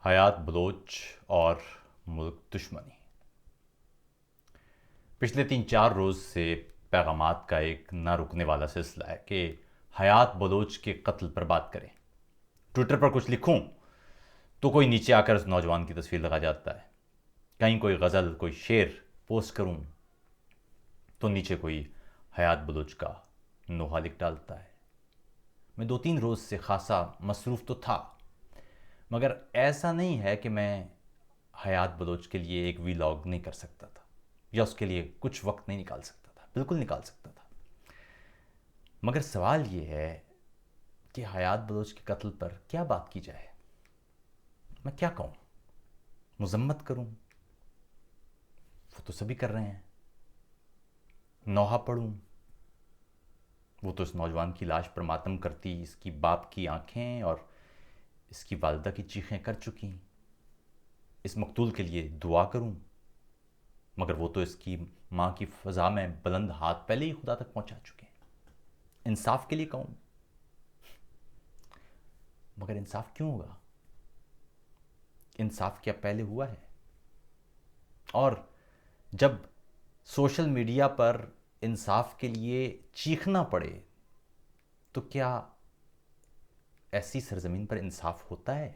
حیات بلوچ اور ملک دشمنی۔ پچھلے 3-4 روز سے پیغامات کا ایک نہ رکنے والا سلسلہ ہے کہ حیات بلوچ کے قتل پر بات کریں۔ ٹویٹر پر کچھ لکھوں تو کوئی نیچے آ کر اس نوجوان کی تصویر لگا جاتا ہے، کہیں کوئی غزل کوئی شعر پوسٹ کروں تو نیچے کوئی حیات بلوچ کا نوحہ لکھ ڈالتا ہے۔ میں 2-3 روز سے خاصا مصروف تو تھا، مگر ایسا نہیں ہے کہ میں حیات بلوچ کے لیے ایک ویلاگ نہیں کر سکتا تھا یا اس کے لیے کچھ وقت نہیں نکال سکتا تھا، بالکل نکال سکتا تھا۔ مگر سوال یہ ہے کہ حیات بلوچ کے قتل پر کیا بات کی جائے؟ میں کیا کہوں؟ مذمت کروں؟ وہ تو سبھی کر رہے ہیں۔ نوحہ پڑھوں؟ وہ تو اس نوجوان کی لاش پر ماتم کرتی اس کی باپ کی آنکھیں اور اس کی والدہ کی چیخیں کر چکی۔ اس مقتول کے لیے دعا کروں؟ مگر وہ تو اس کی ماں کی فضا میں بلند ہاتھ پہلے ہی خدا تک پہنچا چکے ہیں۔ انصاف کے لیے کہوں؟ مگر انصاف کیوں ہوگا؟ انصاف کیا پہلے ہوا ہے؟ اور جب سوشل میڈیا پر انصاف کے لیے چیخنا پڑے تو کیا ایسی سرزمین پر انصاف ہوتا ہے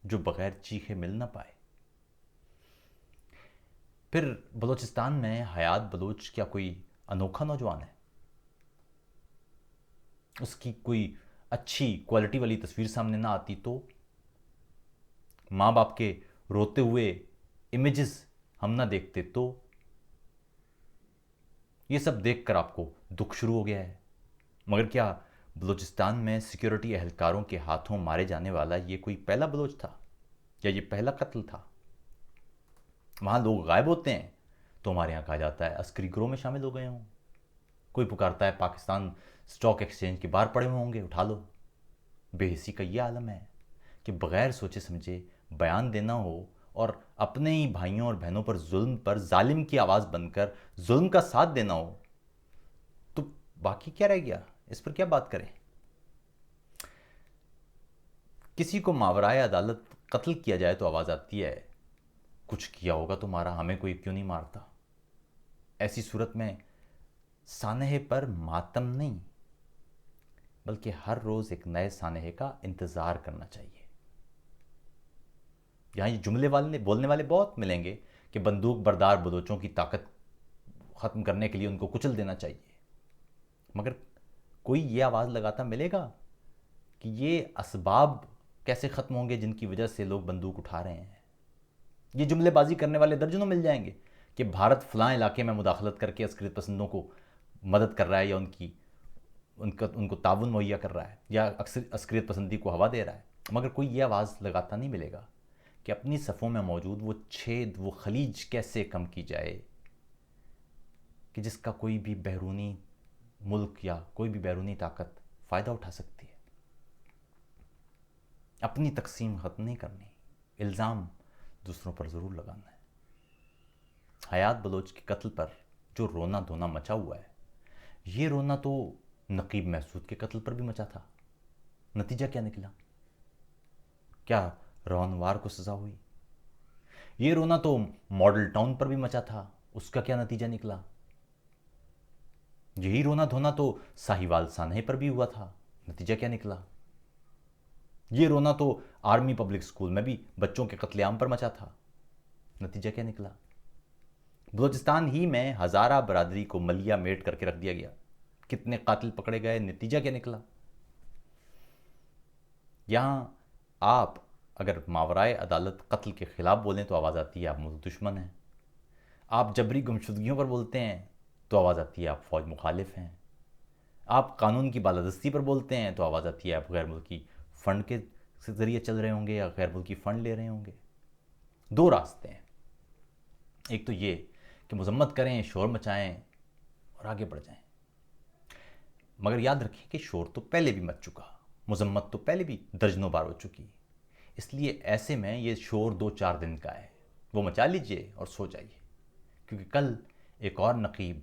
جو بغیر چیخے مل نہ پائے؟ پھر بلوچستان میں حیات بلوچ کیا کوئی انوکھا نوجوان ہے؟ اس کی کوئی اچھی کوالٹی والی تصویر سامنے نہ آتی تو؟ ماں باپ کے روتے ہوئے امیجز ہم نہ دیکھتے تو؟ یہ سب دیکھ کر آپ کو دکھ شروع ہو گیا ہے۔ مگر کیا بلوچستان میں سیکیورٹی اہلکاروں کے ہاتھوں مارے جانے والا یہ کوئی پہلا بلوچ تھا یا یہ پہلا قتل تھا؟ وہاں لوگ غائب ہوتے ہیں تو ہمارے یہاں کہا جاتا ہے عسکری گروہ میں شامل ہو گئے ہوں۔ کوئی پکارتا ہے پاکستان سٹاک ایکسچینج کے باہر پڑے ہوئے ہوں گے، اٹھا لو۔ بے حسی کا یہ عالم ہے کہ بغیر سوچے سمجھے بیان دینا ہو اور اپنے ہی بھائیوں اور بہنوں پر ظلم پر ظالم کی آواز بن کر ظلم کا ساتھ دینا ہو تو باقی کیا رہ گیا؟ اس پر کیا بات کریں؟ کسی کو ماورائے عدالت قتل کیا جائے تو آواز آتی ہے کچھ کیا ہوگا تمہارا، ہمیں کوئی کیوں نہیں مارتا؟ ایسی صورت میں سانحے پر ماتم نہیں بلکہ ہر روز ایک نئے سانحے کا انتظار کرنا چاہیے۔ یہاں یہ جملے بولنے والے بہت ملیں گے کہ بندوق بردار بلوچوں کی طاقت ختم کرنے کے لیے ان کو کچل دینا چاہیے، مگر کوئی یہ آواز لگاتا ملے گا کہ یہ اسباب کیسے ختم ہوں گے جن کی وجہ سے لوگ بندوق اٹھا رہے ہیں؟ یہ جملے بازی کرنے والے درجنوں مل جائیں گے کہ بھارت فلاں علاقے میں مداخلت کر کے عسکریت پسندوں کو مدد کر رہا ہے یا ان کو تعاون مہیا کر رہا ہے یا عسکریت پسندی کو ہوا دے رہا ہے، مگر کوئی یہ آواز لگاتا نہیں ملے گا کہ اپنی صفوں میں موجود وہ چھید، وہ خلیج کیسے کم کی جائے کہ جس کا کوئی بھی بیرونی ملک یا کوئی بھی بیرونی طاقت فائدہ اٹھا سکتی ہے۔ اپنی تقسیم ختم نہیں کرنی، الزام دوسروں پر ضرور لگانا ہے۔ حیات بلوچ کے قتل پر جو رونا دھونا مچا ہوا ہے، یہ رونا تو نقیب محسود کے قتل پر بھی مچا تھا۔ نتیجہ کیا نکلا؟ کیا روانوار کو سزا ہوئی؟ یہ رونا تو ماڈل ٹاؤن پر بھی مچا تھا، اس کا کیا نتیجہ نکلا؟ یہی رونا دھونا تو ساہیوال سانحے پر بھی ہوا تھا، نتیجہ کیا نکلا؟ یہ رونا تو آرمی پبلک سکول میں بھی بچوں کے قتل عام پر مچا تھا، نتیجہ کیا نکلا؟ بلوچستان ہی میں ہزارہ برادری کو ملیا میٹ کر کے رکھ دیا گیا، کتنے قاتل پکڑے گئے، نتیجہ کیا نکلا؟ یہاں آپ اگر ماورائے عدالت قتل کے خلاف بولیں تو آواز آتی ہے آپ ملک دشمن ہیں، آپ جبری گمشدگیوں پر بولتے ہیں تو آواز آتی ہے آپ فوج مخالف ہیں، آپ قانون کی بالادستی پر بولتے ہیں تو آواز آتی ہے آپ غیر ملکی فنڈ کے ذریعے چل رہے ہوں گے یا غیر ملکی فنڈ لے رہے ہوں گے۔ دو راستے ہیں، ایک تو یہ کہ مذمت کریں، شور مچائیں اور آگے بڑھ جائیں، مگر یاد رکھیں کہ شور تو پہلے بھی مچ چکا، مذمت تو پہلے بھی درجنوں بار ہو چکی، اس لیے ایسے میں یہ شور 2-4 دن کا ہے، وہ مچا لیجئے اور سو جائیے، کیونکہ کل ایک اور نقیب،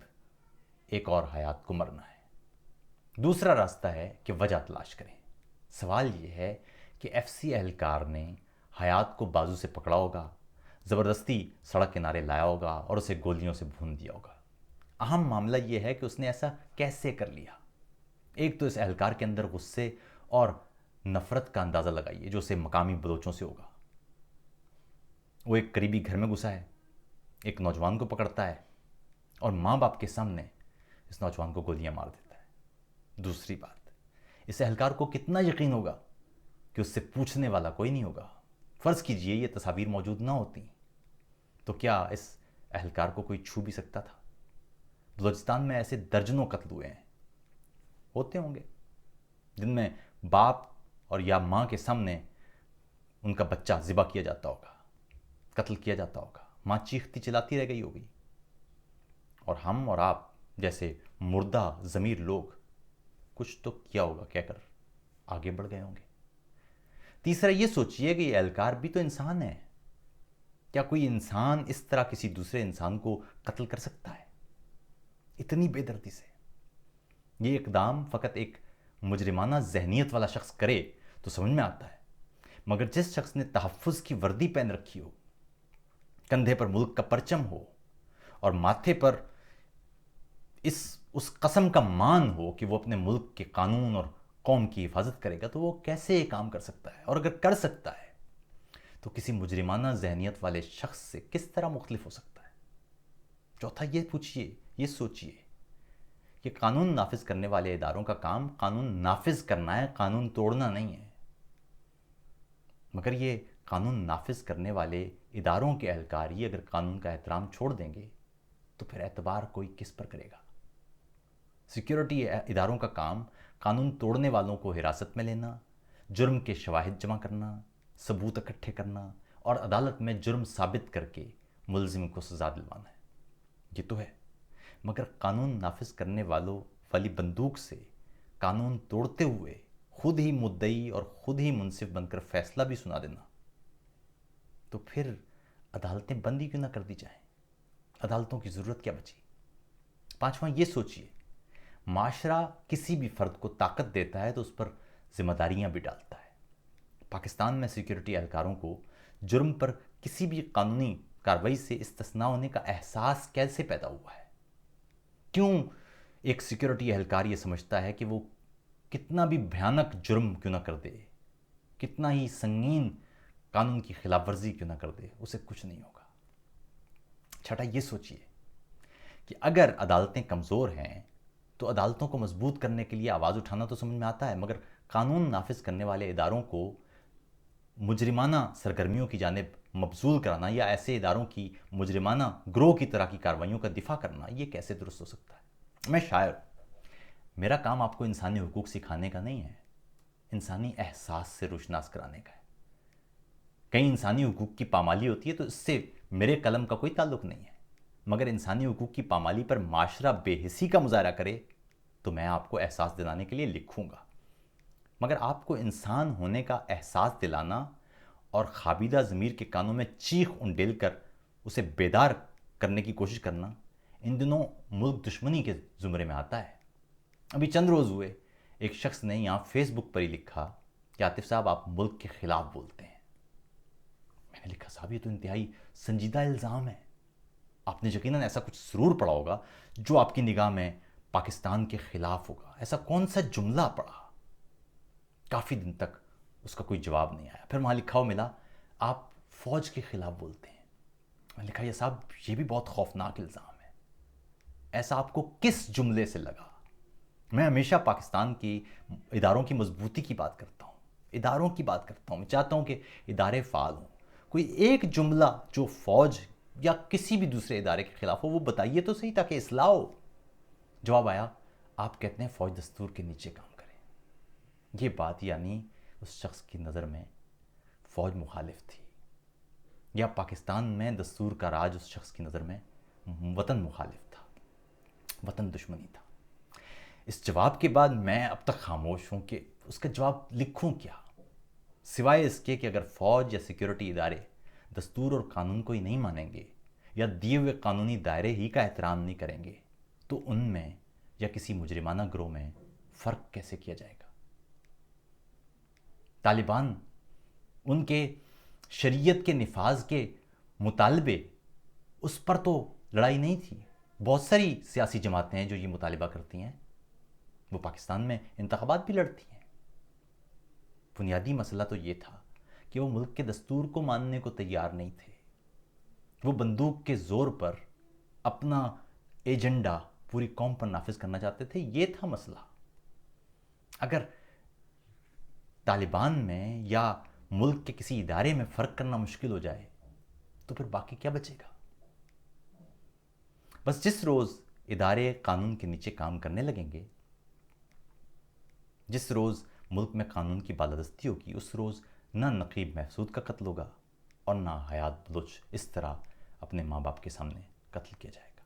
ایک اور حیات کو مرنا ہے۔ دوسرا راستہ ہے کہ وجہ تلاش کریں۔ سوال یہ ہے کہ ایف سی اہلکار نے حیات کو بازو سے پکڑا ہوگا، زبردستی سڑک کنارے لایا ہوگا اور اسے گولیوں سے بھون دیا ہوگا۔ اہم معاملہ یہ ہے کہ اس نے ایسا کیسے کر لیا۔ ایک تو اس اہلکار کے اندر غصے اور نفرت کا اندازہ لگائیے جو اسے مقامی بلوچوں سے ہوگا۔ وہ ایک قریبی گھر میں گھسا ہے، ایک نوجوان کو پکڑتا ہے اور ماں باپ کے سامنے اس نوجوان کو گولیاں مار دیتا ہے۔ دوسری بات، اس اہلکار کو کتنا یقین ہوگا کہ اس سے پوچھنے والا کوئی نہیں ہوگا۔ فرض کیجئے یہ تصاویر موجود نہ ہوتی تو کیا اس اہلکار کو کوئی چھو بھی سکتا تھا؟ بلوچستان میں ایسے درجنوں قتل ہوئے ہیں، ہوتے ہوں گے، جن میں باپ اور یا ماں کے سامنے ان کا بچہ ذبح کیا جاتا ہوگا، قتل کیا جاتا ہوگا، ماں چیختی چلاتی رہ گئی ہوگی، اور ہم اور آپ جیسے مردہ ضمیر لوگ کچھ تو کیا ہوگا کہہ کر آگے بڑھ گئے ہوں گے۔ تیسرا یہ سوچئے کہ یہ اہلکار بھی تو انسان ہے۔ کیا کوئی انسان اس طرح کسی دوسرے انسان کو قتل کر سکتا ہے اتنی بے دردی سے؟ یہ اقدام فقط ایک مجرمانہ ذہنیت والا شخص کرے تو سمجھ میں آتا ہے، مگر جس شخص نے تحفظ کی وردی پہن رکھی ہو، کندھے پر ملک کا پرچم ہو اور ماتھے پر اس قسم کا مان ہو کہ وہ اپنے ملک کے قانون اور قوم کی حفاظت کرے گا، تو وہ کیسے یہ کام کر سکتا ہے؟ اور اگر کر سکتا ہے تو کسی مجرمانہ ذہنیت والے شخص سے کس طرح مختلف ہو سکتا ہے؟ چوتھا یہ پوچھئے، یہ سوچئے کہ قانون نافذ کرنے والے اداروں کا کام قانون نافذ کرنا ہے، قانون توڑنا نہیں ہے، مگر یہ قانون نافذ کرنے والے اداروں کے اہلکار ہی اگر قانون کا احترام چھوڑ دیں گے تو پھر اعتبار کوئی کس پر کرے گا؟ سیکیورٹی اداروں کا کام قانون توڑنے والوں کو حراست میں لینا، جرم کے شواہد جمع کرنا، ثبوت اکٹھے کرنا اور عدالت میں جرم ثابت کر کے ملزم کو سزا دلوانا ہے۔ یہ تو ہے، مگر قانون نافذ کرنے والوں والی بندوق سے قانون توڑتے ہوئے خود ہی مدعی اور خود ہی منصف بن کر فیصلہ بھی سنا دینا، تو پھر عدالتیں بند ہی کیوں نہ کر دی جائیں؟ عدالتوں کی ضرورت کیا بچی؟ پانچواں یہ سوچئے، معاشرہ کسی بھی فرد کو طاقت دیتا ہے تو اس پر ذمہ داریاں بھی ڈالتا ہے۔ پاکستان میں سیکیورٹی اہلکاروں کو جرم پر کسی بھی قانونی کارروائی سے استثناء ہونے کا احساس کیسے پیدا ہوا ہے؟ کیوں ایک سیکیورٹی اہلکار یہ سمجھتا ہے کہ وہ کتنا بھی بھیانک جرم کیوں نہ کر دے، کتنا ہی سنگین قانون کی خلاف ورزی کیوں نہ کر دے، اسے کچھ نہیں ہوگا؟ چھٹا یہ سوچئے کہ اگر عدالتیں کمزور ہیں تو عدالتوں کو مضبوط کرنے کے لیے آواز اٹھانا تو سمجھ میں آتا ہے، مگر قانون نافذ کرنے والے اداروں کو مجرمانہ سرگرمیوں کی جانب مبذول کرانا یا ایسے اداروں کی مجرمانہ گروہ کی طرح کی کارروائیوں کا دفاع کرنا، یہ کیسے درست ہو سکتا ہے؟ میں شاعر ہوں، میرا کام آپ کو انسانی حقوق سکھانے کا نہیں ہے، انسانی احساس سے روشناس کرانے کا ہے۔ کہیں انسانی حقوق کی پامالی ہوتی ہے تو اس سے میرے قلم کا کوئی تعلق نہیں ہے، مگر انسانی حقوق کی پامالی پر معاشرہ بے حسی کا مظاہرہ کرے تو میں آپ کو احساس دلانے کے لیے لکھوں گا، مگر آپ کو انسان ہونے کا احساس دلانا اور خوابیدہ ضمیر کے کانوں میں چیخ انڈیل کر اسے بیدار کرنے کی کوشش کرنا ان دنوں ملک دشمنی کے زمرے میں آتا ہے۔ ابھی چند روز ہوئے ایک شخص نے یہاں فیس بک پر ہی لکھا کہ عاطف صاحب آپ ملک کے خلاف بولتے ہیں۔ میں نے لکھا صاحب یہ تو انتہائی سنجیدہ الزام ہے، آپ نے یقیناً ایسا کچھ ضرور پڑھا ہوگا جو آپ کی نگاہ میں پاکستان کے خلاف ہوگا، ایسا کون سا جملہ پڑھا؟ کافی دن تک اس کا کوئی جواب نہیں آیا، پھر وہاں لکھا ہو ملا آپ فوج کے خلاف بولتے ہیں۔ میں نے لکھا یہ صاحب یہ بھی بہت خوفناک الزام ہے، ایسا آپ کو کس جملے سے لگا؟ میں ہمیشہ پاکستان کی اداروں کی مضبوطی کی بات کرتا ہوں، اداروں کی بات کرتا ہوں، میں چاہتا ہوں کہ ادارے فعال ہوں۔ کوئی ایک جملہ جو فوج یا کسی بھی دوسرے ادارے کے خلاف ہو وہ بتائیے تو صحیح تاکہ اصلاح ہو۔ جواب آیا آپ کہتے ہیں فوج دستور کے نیچے کام کرے۔ یہ بات یعنی اس شخص کی نظر میں فوج مخالف تھی، یا پاکستان میں دستور کا راج اس شخص کی نظر میں وطن مخالف تھا، وطن دشمنی تھا۔ اس جواب کے بعد میں اب تک خاموش ہوں کہ اس کا جواب لکھوں کیا، سوائے اس کے کہ اگر فوج یا سیکیورٹی ادارے دستور اور قانون کو ہی نہیں مانیں گے یا دیے ہوئے قانونی دائرے ہی کا احترام نہیں کریں گے تو ان میں یا کسی مجرمانہ گروہ میں فرق کیسے کیا جائے گا؟ طالبان ان کے شریعت کے نفاذ کے مطالبے، اس پر تو لڑائی نہیں تھی. بہت ساری سیاسی جماعتیں ہیں جو یہ مطالبہ کرتی ہیں، وہ پاکستان میں انتخابات بھی لڑتی ہیں. بنیادی مسئلہ تو یہ تھا کہ وہ ملک کے دستور کو ماننے کو تیار نہیں تھے. وہ بندوق کے زور پر اپنا ایجنڈا پوری قوم پر نافذ کرنا چاہتے تھے. یہ تھا مسئلہ. اگر طالبان میں یا ملک کے کسی ادارے میں فرق کرنا مشکل ہو جائے تو پھر باقی کیا بچے گا؟ بس جس روز ادارے قانون کے نیچے کام کرنے لگیں گے، جس روز ملک میں قانون کی بالادستی ہوگی، اس روز نہ نقیب محسود کا قتل ہوگا اور نہ حیات بلوچ اس طرح اپنے ماں باپ کے سامنے قتل کیا جائے گا.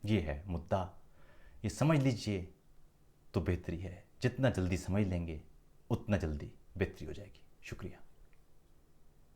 یہ ہے مدعا. یہ سمجھ لیجئے تو بہتری ہے. جتنا جلدی سمجھ لیں گے اتنا جلدی بہتری ہو جائے گی. شکریہ.